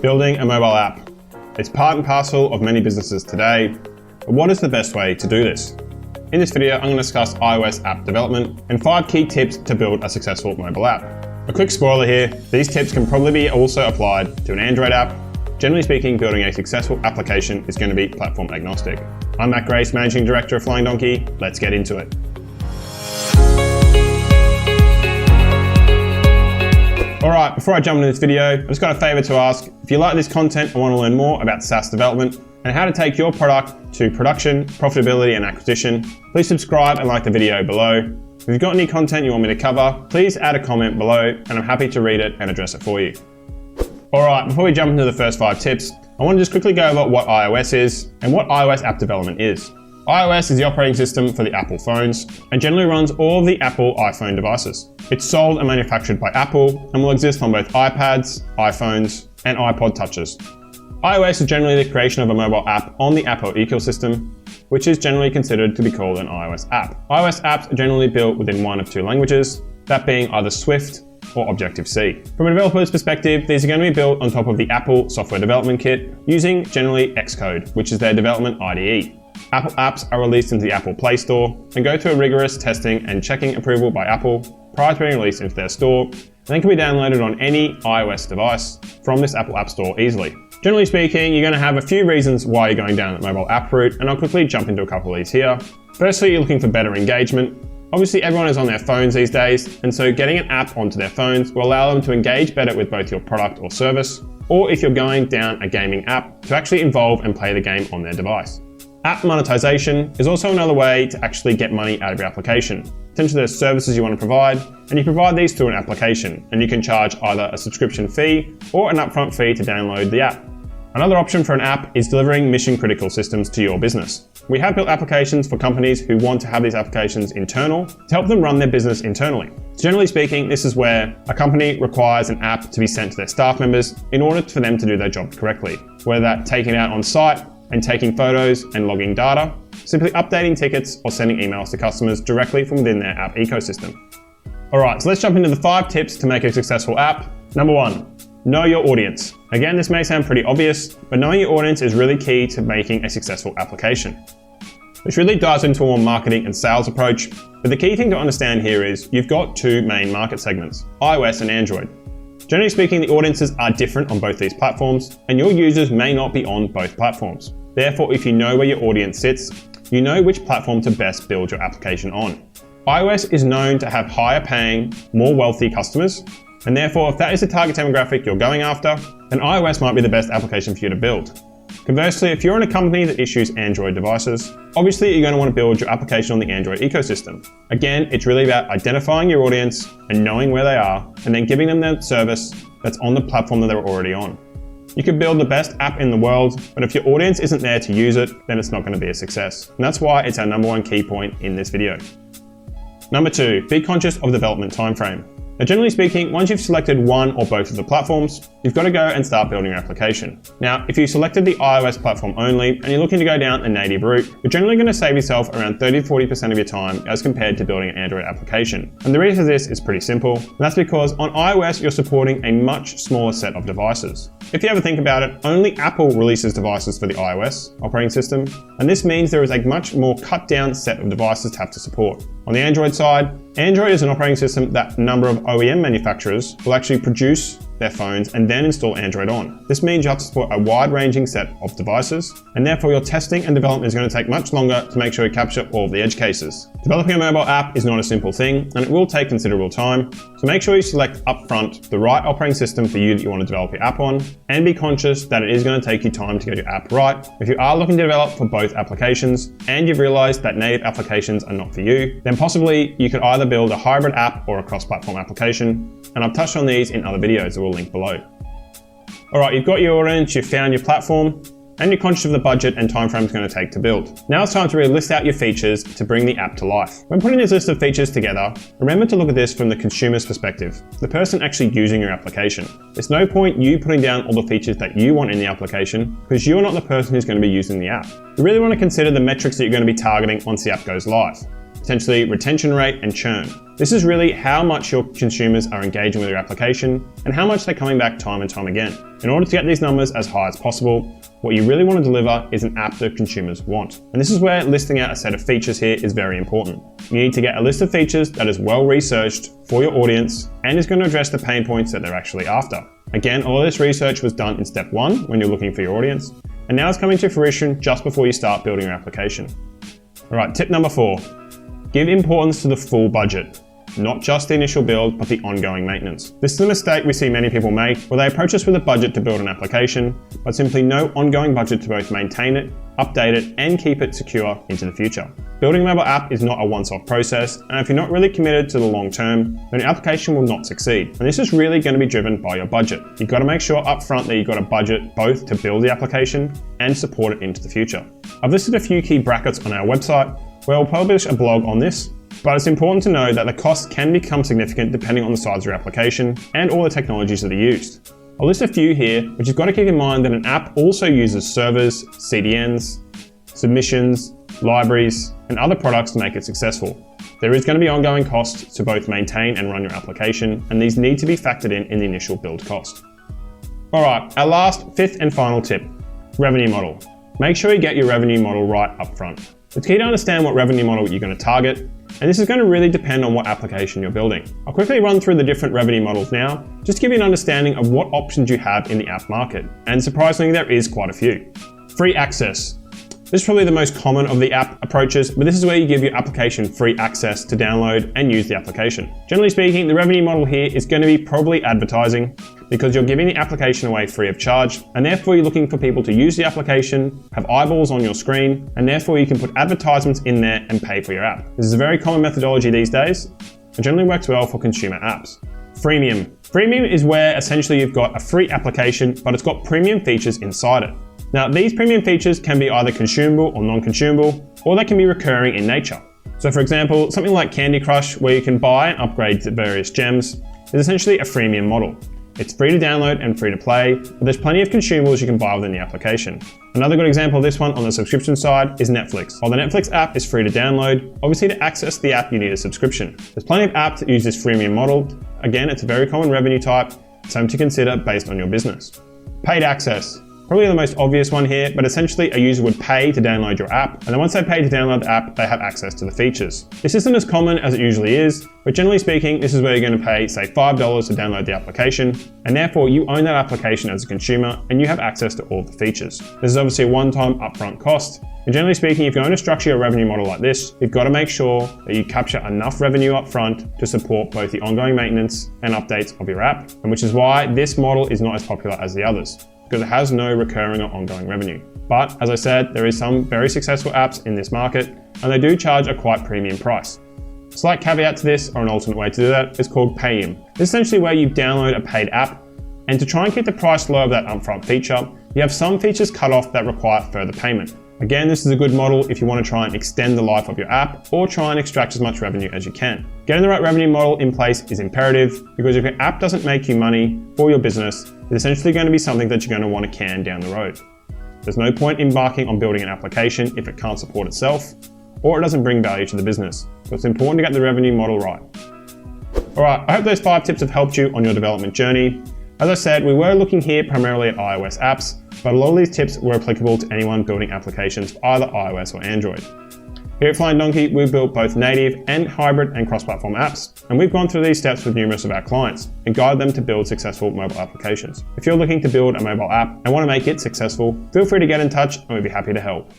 Building a mobile app. It's part and parcel of many businesses today, but what is the best way to do this? In this video, I'm going to discuss iOS app development and 5 key tips to build a successful mobile app. A quick spoiler here, these tips can probably be also applied to an Android app. Generally speaking, building a successful application is going to be platform agnostic. I'm Matt Grace, Managing Director of Flying Donkey. Let's get into it. Alright, before I jump into this video, I've just got a favour to ask. If you like this content and want to learn more about SaaS development and how to take your product to production, profitability and acquisition, please subscribe and like the video below. If you've got any content you want me to cover, please add a comment below and I'm happy to read it and address it for you. Alright, before we jump into the first 5 tips, I want to just quickly go over what iOS is and what iOS app development is. iOS is the operating system for the Apple phones and generally runs all of the Apple iPhone devices. It's sold and manufactured by Apple and will exist on both iPads, iPhones, and iPod touches. iOS is generally the creation of a mobile app on the Apple ecosystem, which is generally considered to be called an iOS app. iOS apps are generally built within one of 2 languages, that being either Swift or Objective-C. From a developer's perspective, these are going to be built on top of the Apple software development kit using generally Xcode, which is their development IDE. Apple apps are released into the Apple Play Store and go through a rigorous testing and checking approval by Apple prior to being released into their store, and then can be downloaded on any iOS device from this Apple App Store easily. Generally speaking, you're going to have a few reasons why you're going down the mobile app route, and I'll quickly jump into a couple of these here. Firstly, you're looking for better engagement. Obviously, everyone is on their phones these days, and so getting an app onto their phones will allow them to engage better with both your product or service, or if you're going down a gaming app, to actually involve and play the game on their device. App monetization is also another way to actually get money out of your application. Essentially, there's services you want to provide, and you provide these through an application, and you can charge either a subscription fee or an upfront fee to download the app. Another option for an app is delivering mission-critical systems to your business. We have built applications for companies who want to have these applications internal to help them run their business internally. Generally speaking, this is where a company requires an app to be sent to their staff members in order for them to do their job correctly, whether that's taking it out on site and taking photos and logging data, simply updating tickets or sending emails to customers directly from within their app ecosystem. Alright, so let's jump into the 5 tips to make a successful app. Number 1, know your audience. Again, this may sound pretty obvious, but knowing your audience is really key to making a successful application. This really dives into a more marketing and sales approach, but the key thing to understand here is you've got 2 main market segments, iOS and Android. Generally speaking, the audiences are different on both these platforms, and your users may not be on both platforms. Therefore, if you know where your audience sits, you know which platform to best build your application on. iOS is known to have higher paying, more wealthy customers, and therefore if that is the target demographic you're going after, then iOS might be the best application for you to build. Conversely, if you're in a company that issues Android devices, obviously you're going to want to build your application on the Android ecosystem. Again, it's really about identifying your audience and knowing where they are, and then giving them the service that's on the platform that they're already on. You could build the best app in the world, but if your audience isn't there to use it, then it's not going to be a success. And that's why it's our number 1 key point in this video. Number 2, be conscious of development timeframe. Now, generally speaking, once you've selected one or both of the platforms, you've got to go and start building your application. Now, if you selected the iOS platform only and you're looking to go down a native route, you're generally going to save yourself around 30-40% of your time as compared to building an Android application. And the reason for this is pretty simple, and that's because on iOS, you're supporting a much smaller set of devices. If you ever think about it, only Apple releases devices for the iOS operating system, and this means there is a much more cut down set of devices to have to support. On the Android side, Android is an operating system that a number of OEM manufacturers will actually produce their phones and then install Android on. This means you have to support a wide-ranging set of devices, and therefore your testing and development is going to take much longer to make sure you capture all of the edge cases. Developing a mobile app is not a simple thing, and it will take considerable time, so make sure you select upfront the right operating system for you that you want to develop your app on, and be conscious that it is going to take you time to get your app right. If you are looking to develop for both applications, and you've realized that native applications are not for you, then possibly you could either build a hybrid app or a cross-platform application, and I've touched on these in other videos that we'll link below. Alright, you've got your audience, you've found your platform, and you're conscious of the budget and time frame it's going to take to build. Now it's time to really list out your features to bring the app to life. When putting this list of features together, remember to look at this from the consumer's perspective, the person actually using your application. There's no point you putting down all the features that you want in the application because you're not the person who's going to be using the app. You really want to consider the metrics that you're going to be targeting once the app goes live. potentially retention rate and churn. This is really how much your consumers are engaging with your application and how much they're coming back time and time again. In order to get these numbers as high as possible, what you really want to deliver is an app that consumers want. And this is where listing out a set of features here is very important. You need to get a list of features that is well researched for your audience and is going to address the pain points that they're actually after. Again, all of this research was done in step 1 when you're looking for your audience, and now it's coming to fruition just before you start building your application. All right, tip number 4, give importance to the full budget. Not just the initial build, but the ongoing maintenance. This is a mistake we see many people make, where they approach us with a budget to build an application, but simply no ongoing budget to both maintain it, update it, and keep it secure into the future. Building a mobile app is not a once-off process, and if you're not really committed to the long term, then your application will not succeed. And this is really going to be driven by your budget. You've got to make sure upfront that you've got a budget both to build the application and support it into the future. I've listed a few key brackets on our website, where we'll publish a blog on this, but it's important to know that the costs can become significant depending on the size of your application and all the technologies that are used. I'll list a few here, but you've got to keep in mind that an app also uses servers, CDNs, submissions, libraries, and other products to make it successful. There is going to be ongoing costs to both maintain and run your application, and these need to be factored in the initial build cost. All right, our last, 5th and final tip, revenue model. Make sure you get your revenue model right up front. It's key to understand what revenue model you're going to target, and this is going to really depend on what application you're building. I'll quickly run through the different revenue models now, just to give you an understanding of what options you have in the app market. And surprisingly, there is quite a few. Free access. This is probably the most common of the app approaches, but this is where you give your application free access to download and use the application. Generally speaking, the revenue model here is going to be probably advertising, because you're giving the application away free of charge, and therefore you're looking for people to use the application, have eyeballs on your screen, and therefore you can put advertisements in there and pay for your app. This is a very common methodology these days, and generally works well for consumer apps. Freemium. Freemium is where essentially you've got a free application, but it's got premium features inside it. Now, these premium features can be either consumable or non-consumable, or they can be recurring in nature. So for example, something like Candy Crush, where you can buy and upgrade to various gems, is essentially a freemium model. It's free to download and free to play, but there's plenty of consumables you can buy within the application. Another good example of this one on the subscription side is Netflix. While the Netflix app is free to download, obviously to access the app you need a subscription. There's plenty of apps that use this freemium model. Again, it's a very common revenue type, something to consider based on your business. Paid access. Probably the most obvious one here, but essentially a user would pay to download your app, and then once they pay to download the app, they have access to the features. This isn't as common as it usually is, but generally speaking, this is where you're going to pay, say, $5 to download the application, and therefore you own that application as a consumer, and you have access to all of the features. This is obviously a one-time upfront cost, and generally speaking, if you're going to structure your revenue model like this, you've got to make sure that you capture enough revenue up front to support both the ongoing maintenance and updates of your app, and which is why this model is not as popular as the others, because it has no recurring or ongoing revenue. But as I said, there is some very successful apps in this market, and they do charge a quite premium price. A slight caveat to this, or an alternate way to do that, is called pay-in. This is essentially where you download a paid app, and to try and keep the price low of that upfront feature, you have some features cut off that require further payment. Again, this is a good model if you want to try and extend the life of your app or try and extract as much revenue as you can. Getting the right revenue model in place is imperative, because if your app doesn't make you money for your business, it's essentially going to be something that you're going to want to can down the road. There's no point embarking on building an application if it can't support itself or it doesn't bring value to the business. So it's important to get the revenue model right. All right, I hope those 5 tips have helped you on your development journey. As I said, we were looking here primarily at iOS apps, but a lot of these tips were applicable to anyone building applications for either iOS or Android. Here at Flying Donkey, we've built both native and hybrid and cross-platform apps, and we've gone through these steps with numerous of our clients and guide them to build successful mobile applications. If you're looking to build a mobile app and want to make it successful, feel free to get in touch and we'd be happy to help.